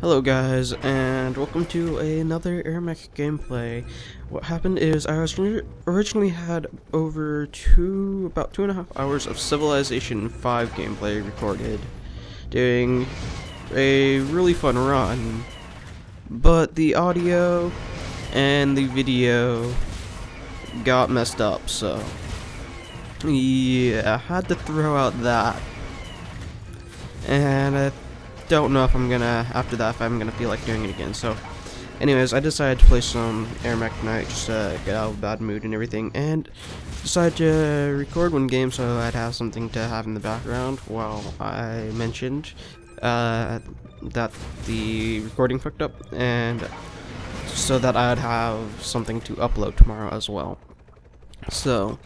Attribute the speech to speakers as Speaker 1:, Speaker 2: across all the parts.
Speaker 1: Hello guys, and welcome to another Airmech gameplay. What happened is I originally had over about 2.5 hours of Civilization 5 gameplay recorded, doing a really fun run, but the audio and the video got messed up, so yeah, I had to throw out that, and I don't know if I'm gonna, after that, if I'm gonna feel like doing it again. So anyways, I decided to play some Airmech tonight, just to get out of a bad mood and everything, and decided to record one game so I'd have something to have in the background while I mentioned that the recording fucked up, and so that I'd have something to upload tomorrow as well. So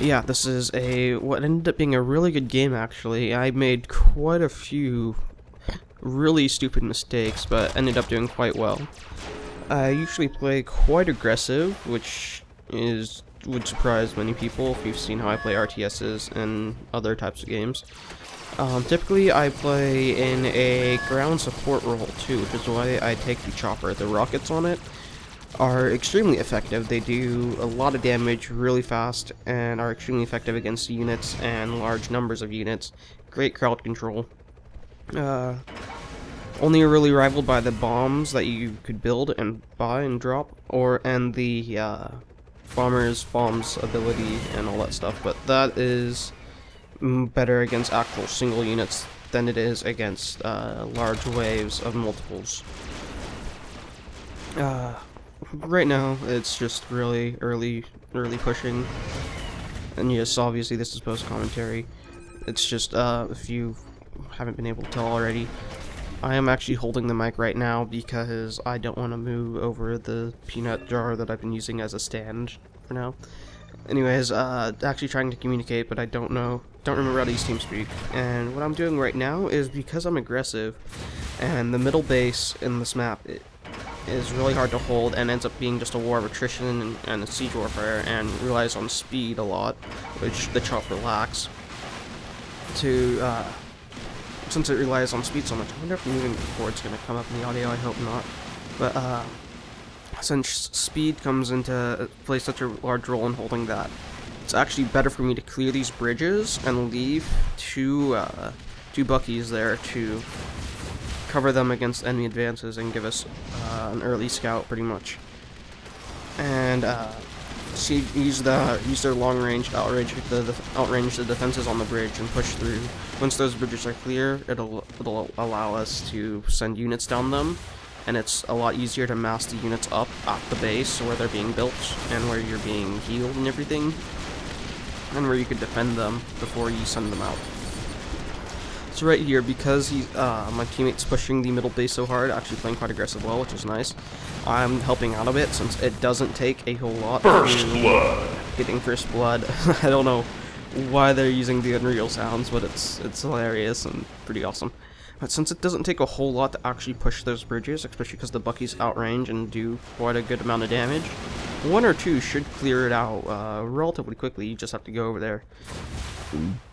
Speaker 1: yeah, this is what ended up being a really good game. Actually, I made quite a few really stupid mistakes, but ended up doing quite well. I usually play quite aggressive, which would surprise many people if you've seen how I play RTSs and other types of games. Typically I play in a ground support role too, which is why I take the chopper. The rockets on it are extremely effective. They do a lot of damage really fast and are extremely effective against units and large numbers of units. Great crowd control. Only really rivaled by the bombs that you could build and buy and drop, and the bombs ability and all that stuff, but that is better against actual single units than it is against large waves of multiples. Right now, it's just really early pushing, and yes, obviously this is post-commentary. It's just, if you haven't been able to tell already, I am actually holding the mic right now because I don't want to move over the peanut jar that I've been using as a stand for now. Anyways, actually trying to communicate, but I don't remember how to use TeamSpeak. And what I'm doing right now is, because I'm aggressive, and the middle base in this map is really hard to hold and ends up being just a war of attrition and a siege warfare, and relies on speed a lot, which the chopper lacks. Since it relies on speed so much, I wonder if moving forward is going to come up in the audio. I hope not. But since speed comes into play such a large role in holding that, it's actually better for me to clear these bridges and leave two buckies there to cover them against enemy advances and give us an early scout, pretty much. And use their long-range outrange the defenses on the bridge and push through. Once those bridges are clear, it'll allow us to send units down them, and it's a lot easier to mass the units up at the base where they're being built and where you're being healed and everything, and where you could defend them before you send them out. So right here, because my teammate's pushing the middle base so hard, actually playing quite aggressive well, which is nice, I'm helping out a bit since it doesn't take a whole lot.
Speaker 2: First blood.
Speaker 1: Getting first blood. I don't know why they're using the Unreal sounds, but it's hilarious and pretty awesome. But since it doesn't take a whole lot to actually push those bridges, especially because the buckies outrange and do quite a good amount of damage, one or two should clear it out relatively quickly. You just have to go over there,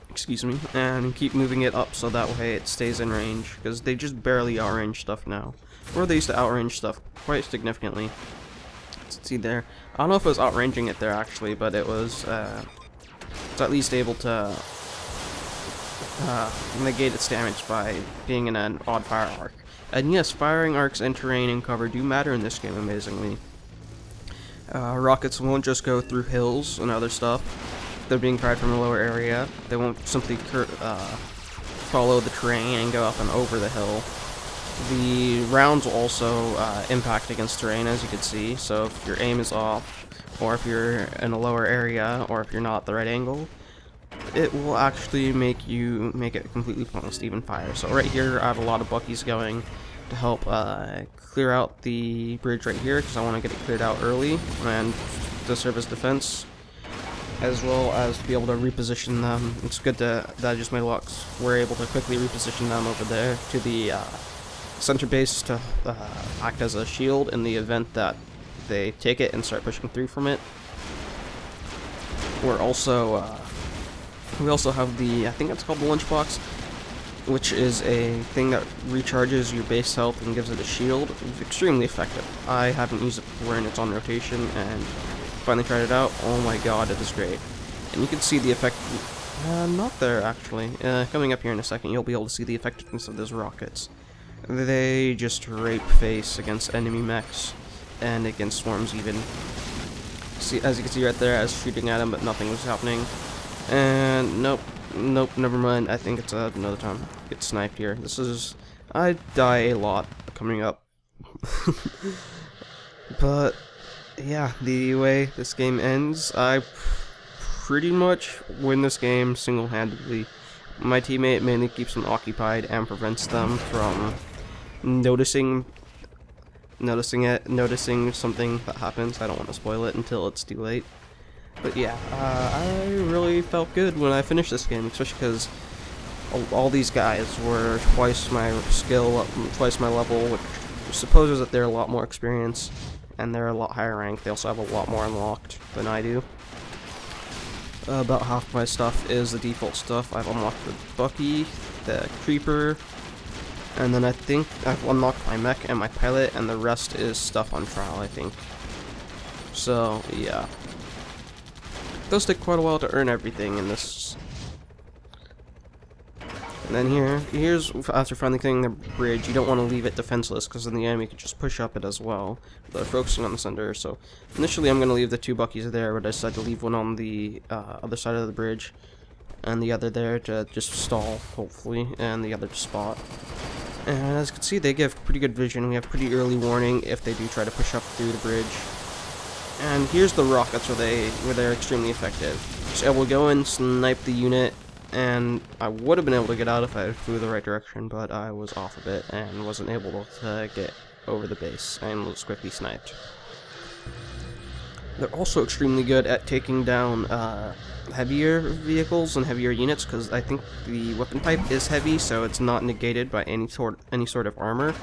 Speaker 1: excuse me, and keep moving it up so that way it stays in range, because they just barely outrange stuff now. Or they used to outrange stuff quite significantly. Let's see there. I don't know if it was outranging it there actually, but it was it's at least able to negate its damage by being in an odd fire arc. And yes, firing arcs and terrain and cover do matter in this game, amazingly. Rockets won't just go through hills and other stuff. They're being fired from a lower area. They won't simply follow the terrain and go up and over the hill. The rounds will also impact against terrain, as you can see, so if your aim is off, or if you're in a lower area, or if you're not at the right angle, it will actually make it completely pointless to even fire. So right here, I have a lot of buckies going to help clear out the bridge right here, because I want to get it cleared out early, and to serve as defense, as well as to be able to reposition them. It's good that I just made locks. We're able to quickly reposition them over there to the center base to act as a shield in the event that they take it and start pushing through from it. We also have the, I think it's called the lunchbox, which is a thing that recharges your base health and gives it a shield. It's extremely effective. I haven't used it before and it's on rotation, and finally tried it out. Oh my god, it is great. And you can see the effect, not there actually. Coming up here in a second, you'll be able to see the effectiveness of those rockets. They just rape face against enemy mechs, and against swarms even. See, as you can see right there, I was shooting at them, but nothing was happening. And nope, never mind. I think it's another time. Get sniped here. I die a lot coming up. But yeah, the way this game ends, I pretty much win this game single-handedly. My teammate mainly keeps them occupied and prevents them from noticing something that happens. I don't want to spoil it until it's too late. But yeah, I really felt good when I finished this game, especially because all these guys were twice my skill, twice my level, which supposes that they're a lot more experienced and they're a lot higher rank. They also have a lot more unlocked than I do. About half my stuff is the default stuff. I've unlocked the Bucky, the Creeper, and then I think I've unlocked my mech and my pilot, and the rest is stuff on trial, I think. So, yeah. It does take quite a while to earn everything in this. And then here's after finally clearing the bridge, you don't want to leave it defenseless, because then the enemy can just push up it as well. They're focusing on the center, so initially I'm going to leave the two Buckies there, but I decided to leave one on the other side of the bridge, and the other there to just stall, hopefully, and the other to spot. And as you can see, they give pretty good vision. We have pretty early warning if they do try to push up through the bridge. And here's the rockets where they're extremely effective. Just able to go in, snipe the unit, and I would have been able to get out if I flew the right direction, but I was off a bit and wasn't able to get over the base and was quickly sniped. They're also extremely good at taking down heavier vehicles and heavier units, because I think the weapon type is heavy, so it's not negated by any sort of armor,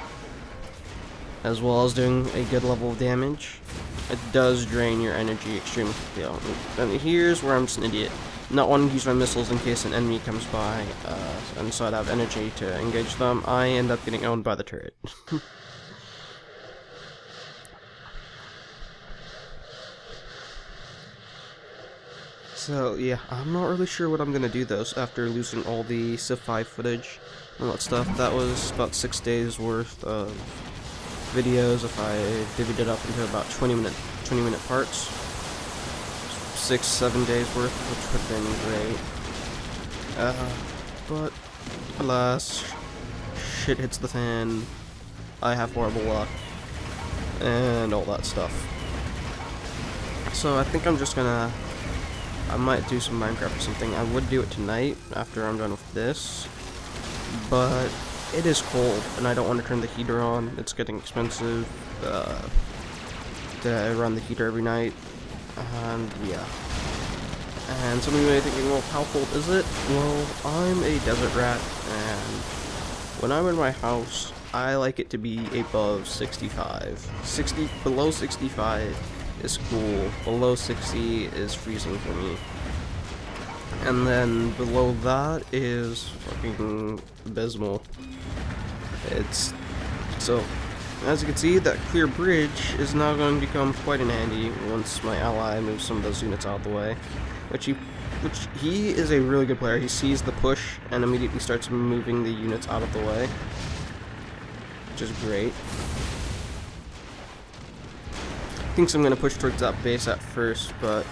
Speaker 1: as well as doing a good level of damage. It does drain your energy extremely quickly. And here's where I'm just an idiot, not wanting to use my missiles in case an enemy comes by, and so I'd have energy to engage them. I end up getting owned by the turret. So yeah, I'm not really sure what I'm gonna do though after losing all the Civ 5 footage and all that stuff. That was about 6 days worth of videos if I divvied it up into about 20 minute parts. 6-7 days worth, which would have been great. But alas, shit hits the fan. I have horrible luck and all that stuff. So I think I'm just gonna. I might do some Minecraft or something. I would do it tonight after I'm done with this, but it is cold and I don't want to turn the heater on. It's getting expensive to run the heater every night, and yeah. And some of you may be thinking, well, how cold is it? Well, I'm a desert rat, and when I'm in my house, I like it to be above 65. Below 65 is cool, below 60 is freezing for me, and then below that is fucking abysmal. It's so, as you can see, that clear bridge is now going to become quite an handy once my ally moves some of those units out of the way, which he is a really good player. He sees the push and immediately starts moving the units out of the way, which is great. Thinks I'm gonna push towards that base at first, but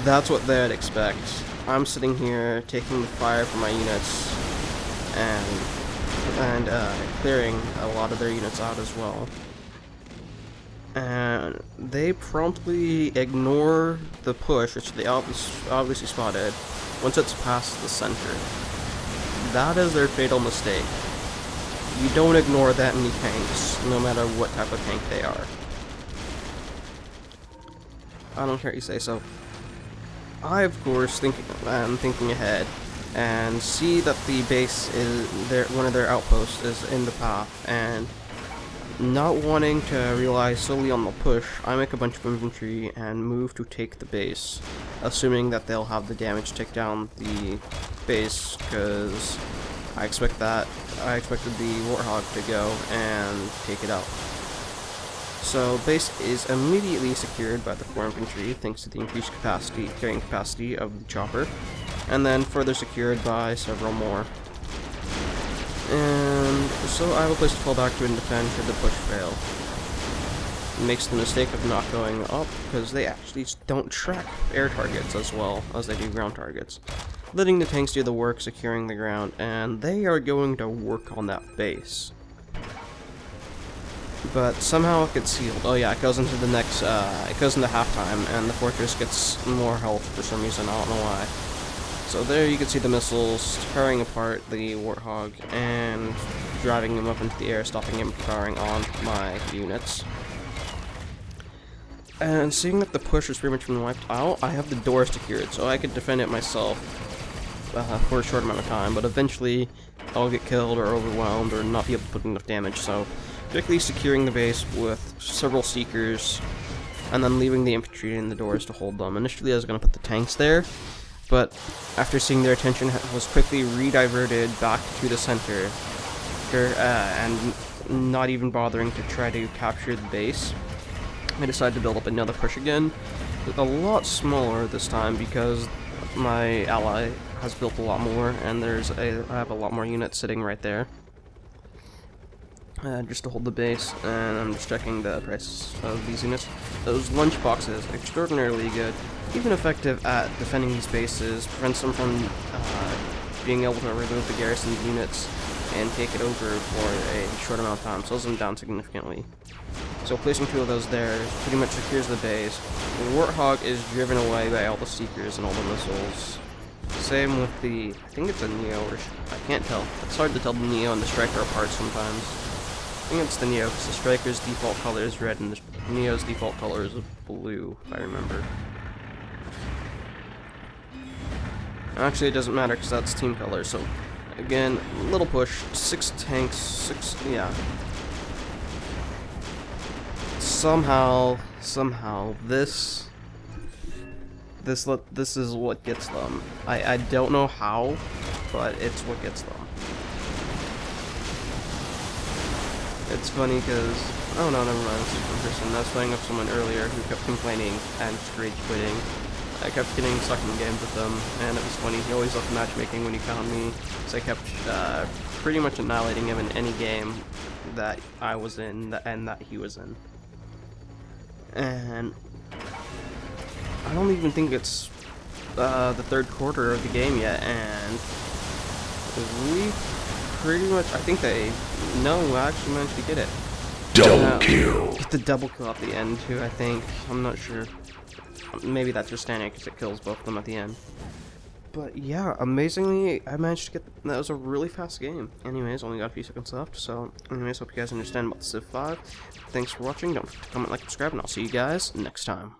Speaker 1: that's what they'd expect. I'm sitting here taking the fire from my units and clearing a lot of their units out as well. And they promptly ignore the push, which they obviously spotted, once it's past the center. That is their fatal mistake. You don't ignore that many tanks, no matter what type of tank they are. I don't care what you say. So I, of course, am thinking ahead and see that the base is one of their outposts is in the path, and not wanting to rely solely on the push, I make a bunch of infantry and move to take the base, assuming that they'll have the damage to take down the base, because I expected the Warthog to go and take it out. So base is immediately secured by the 4 infantry thanks to the increased carrying capacity of the chopper, and then further secured by several more. And so I have a place to fall back to and defend should the push fail. It makes the mistake of not going up because they actually don't track air targets as well as they do ground targets, letting the tanks do the work securing the ground, and they are going to work on that base. But somehow it gets sealed. Oh yeah, it goes into the next, it goes into halftime, and the fortress gets more health for some reason, I don't know why. So there you can see the missiles tearing apart the Warthog and driving him up into the air, stopping him from firing on my units. And seeing that the push has pretty much been wiped out, I have the door secured, so I could defend it myself for a short amount of time, but eventually I'll get killed or overwhelmed or not be able to put enough damage, so quickly securing the base with several seekers, and then leaving the infantry in the doors to hold them. Initially I was going to put the tanks there, but after seeing their attention was quickly rediverted back to the center, and not even bothering to try to capture the base, I decided to build up another push again, a lot smaller this time because my ally has built a lot more, and I have a lot more units sitting right there. Just to hold the base, and I'm just checking the price of these units. Those lunch boxes, extraordinarily good, even effective at defending these bases, prevents them from being able to remove the garrison units and take it over for a short amount of time, slows them down significantly. So placing 2 of those there pretty much secures the base. The Warthog is driven away by all the Seekers and all the missiles. Same with the, I think it's a Neo, or I can't tell. It's hard to tell the Neo and the Striker apart sometimes. I think it's the Neo, because the Striker's default color is red and the Neo's default color is blue, if I remember. Actually, it doesn't matter, because that's team color, so again, little push, 6 tanks, yeah. Somehow, this is what gets them. I don't know how, but it's what gets them. It's funny because, oh no, never mind, it's a different person. I was playing with someone earlier who kept complaining and just rage quitting. I kept getting stuck in games with him, and it was funny. He always left matchmaking when he found me, so I kept pretty much annihilating him in any game that I was in and that he was in. And I don't even think it's the 3rd quarter of the game yet, and we pretty much, I think they, no, I actually managed to get it.
Speaker 2: Double kill.
Speaker 1: Get the double kill at the end too, I think. I'm not sure. Maybe that's just standing because it kills both of them at the end. But yeah, amazingly, I managed to get, that was a really fast game. Anyways, only got a few seconds left, so anyways, hope you guys understand about the Civ 5. Thanks for watching, don't forget to comment, like, subscribe, and I'll see you guys next time.